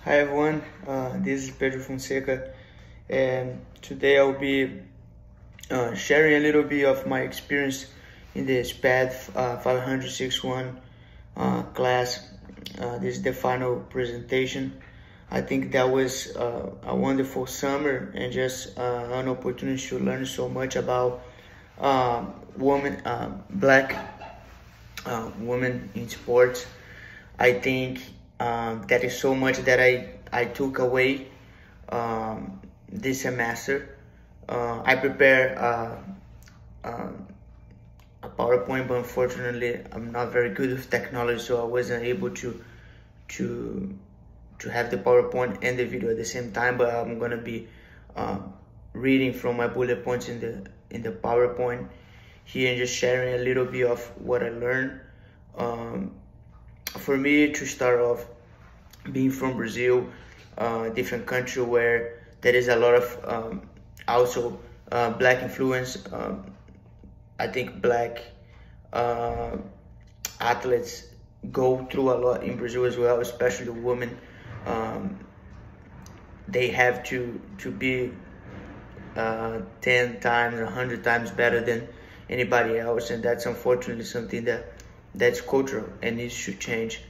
Hi everyone, this is Pedro Fonseca, and today I'll be sharing a little bit of my experience in the SPAD 561 class. This is the final presentation. I think that was a wonderful summer and just an opportunity to learn so much about black women in sports. I think that is so much that I took away this semester. I prepared a PowerPoint, but unfortunately I'm not very good with technology, so I wasn't able to have the PowerPoint and the video at the same time. But I'm gonna be reading from my bullet points in the PowerPoint here and just sharing a little bit of what I learned. For me, to start off, being from Brazil, different country where there is a lot of also black influence. I think black athletes go through a lot in Brazil as well, especially women. They have to be 10 times, 100 times better than anybody else, and that's unfortunately something that's cultural and needs to change.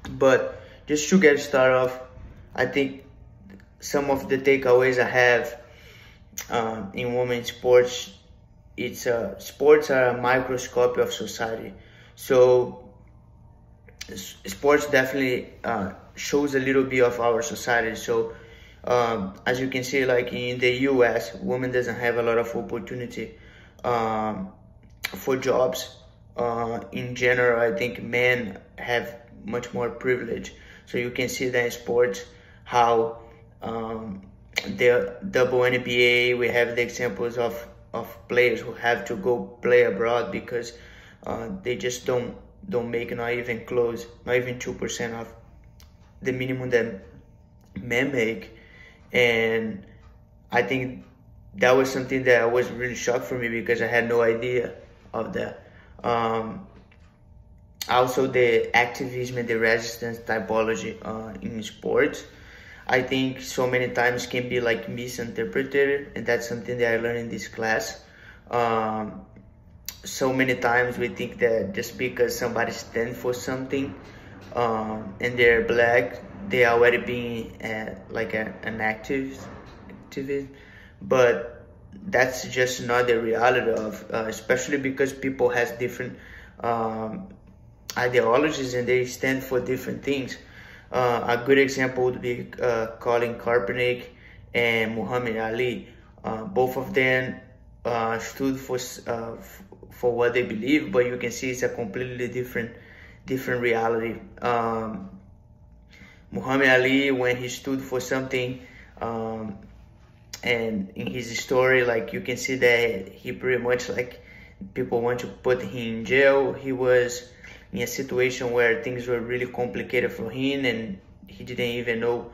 But just to get started off, I think some of the takeaways I have in women's sports, it's sports are a microscope of society. So sports definitely shows a little bit of our society. So as you can see, like in the US, women doesn't have a lot of opportunity for jobs. In general, I think men have much more privilege. So you can see that in sports, how the double NBA, we have the examples of players who have to go play abroad because they just don't make not even close, not even 2% of the minimum that men make. And I think that was something that was really shocked for me because I had no idea of that. Also, the activism and the resistance typology in sports, I think so many times can be like misinterpreted, and that's something that I learned in this class. So many times we think that just because somebody stands for something and they're black, they are already being like an activist, but that's just not the reality of, especially because people has different ideologies and they stand for different things. A good example would be Colin Kaepernick and Muhammad Ali. Both of them stood for what they believe, but you can see it's a completely different reality. Muhammad Ali, when he stood for something, and in his story, like you can see that he pretty much, like, people want to put him in jail. He was in a situation where things were really complicated for him and he didn't even know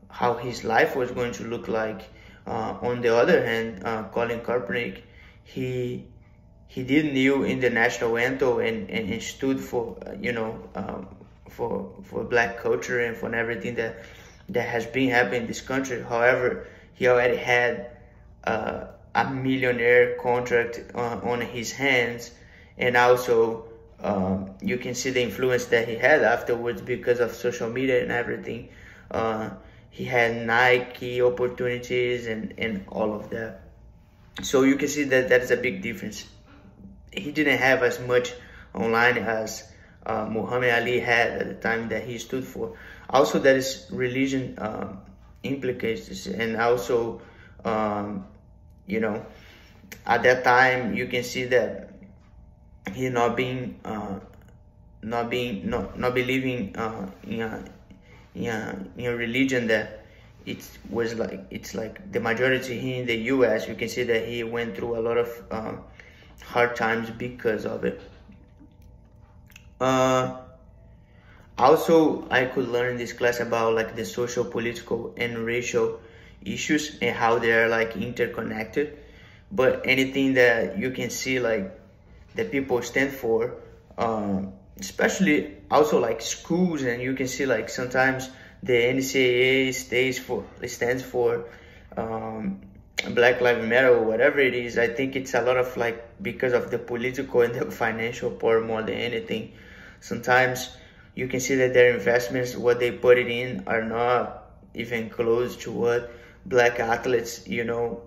how his life was going to look like. On the other hand, Colin Kaepernick, he did kneel in the national anthem and stood for for black culture and for everything that has been happening in this country. However, he already had a millionaire contract on his hands, and also you can see the influence that he had afterwards because of social media and everything. He had Nike opportunities and all of that. So you can see that that is a big difference. He didn't have as much online as Muhammad Ali had at the time that he stood for. Also, there is religion implicates this, and also at that time you can see that he not believing in a religion that it's like the majority here in the US. You can see that he went through a lot of hard times because of it. Also, I could learn in this class about like the social, political, and racial issues and how they're like interconnected. But anything that you can see like that people stand for, especially also like schools, and you can see like sometimes the NCAA stands for Black Lives Matter or whatever it is. I think it's a lot of like because of the political and the financial part more than anything. Sometimes you can see that their investments, what they put it in, are not even close to what black athletes, you know,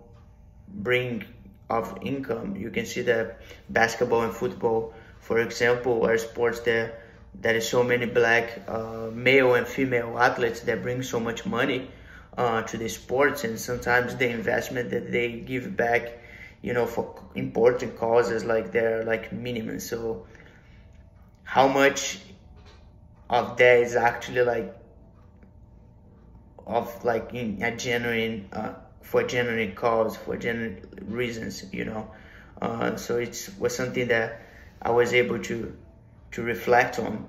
bring of income. You can see that basketball and football, for example, are sports that is so many black male and female athletes that bring so much money to the sports, and sometimes the investment that they give back, you know, for important causes, like they're like minimum. So how much of that is actually like in a genuine for genuine cause, for genuine reasons, you know. So it was something that I was able to reflect on.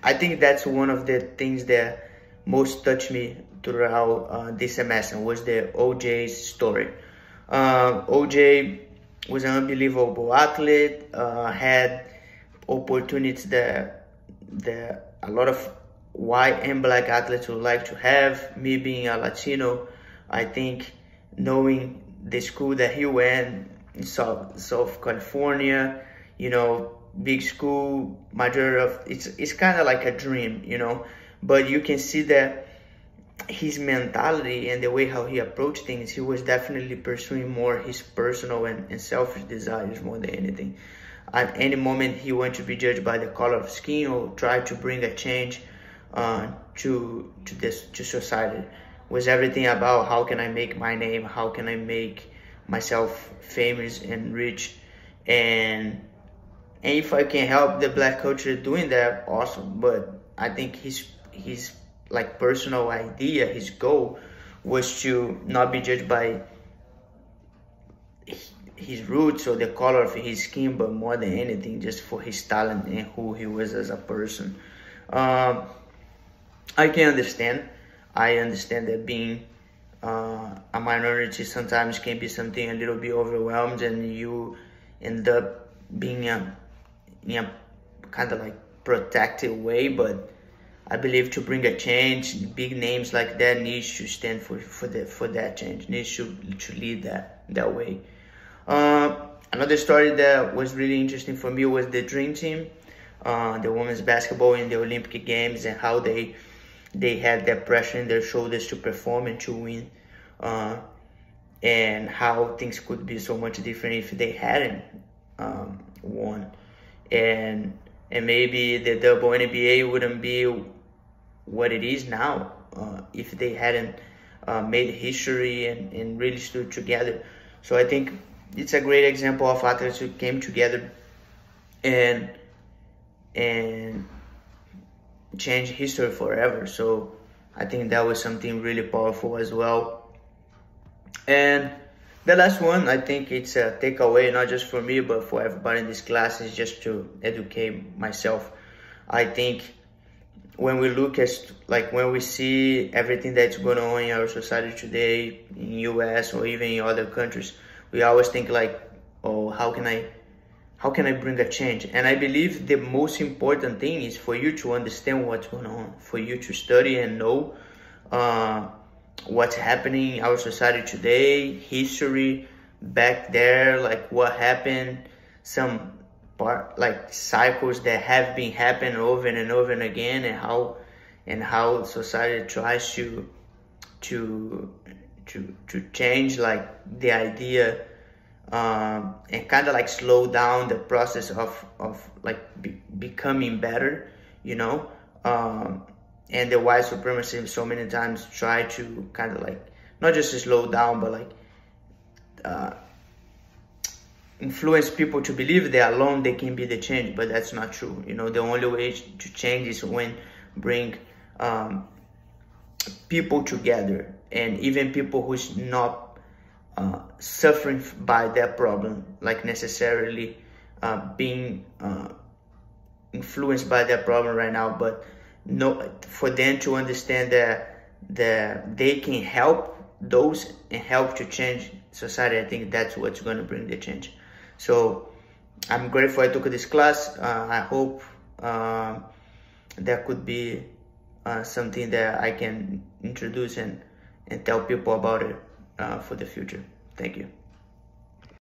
I think that's one of the things that most touched me throughout this semester was the OJ's story. OJ was an unbelievable athlete, had opportunities that a lot of white and black athletes would like to have. Me being a Latino, I think knowing the school that he went in South California, you know, big school, majority of it's kind of like a dream, you know. But you can see that his mentality and the way how he approached things, he was definitely pursuing more his personal and selfish desires more than anything. At any moment he wanted to be judged by the color of skin or try to bring a change to society. It was everything about how can I make my name, how can I make myself famous and rich, and if I can help the black culture doing that, awesome. But I think his like personal idea, his goal was to not be judged by his roots or the color of his skin, but more than anything, just for his talent and who he was as a person. I can understand. I understand that being a minority sometimes can be something a little bit overwhelmed, and you end up being in a kind of like protective way. But I believe to bring a change, big names like that needs to stand for that change, needs to lead that way. Another story that was really interesting for me was the Dream Team, the women's basketball in the Olympic Games, and how they had that pressure in their shoulders to perform and to win, and how things could be so much different if they hadn't won, and maybe the double NBA wouldn't be what it is now if they hadn't made history and really stood together. So I think it's a great example of athletes who came together and changed history forever. So I think that was something really powerful as well. And the last one, I think it's a takeaway, not just for me, but for everybody in this class, is just to educate myself. I think when we look at, like, when we see everything that's going on in our society today, in US or even in other countries, we always think like, oh, how can I bring a change? And I believe the most important thing is for you to understand what's going on, for you to study and know what's happening in our society today, history back there, like what happened, some part like cycles that have been happening over and over and again, and how society tries to change like the idea and kind of like slow down the process of like becoming better, you know. And the white supremacy so many times try to kind of like not just to slow down, but like influence people to believe they alone they can be the change, but that's not true. You know, the only way to change is when bring people together, and even people who's not suffering by that problem, like necessarily being influenced by that problem right now, but no, for them to understand that they can help those and help to change society. I think that's what's going to bring the change. So I'm grateful I took this class. I hope that could be something that I can introduce and tell people about it for the future. Thank you.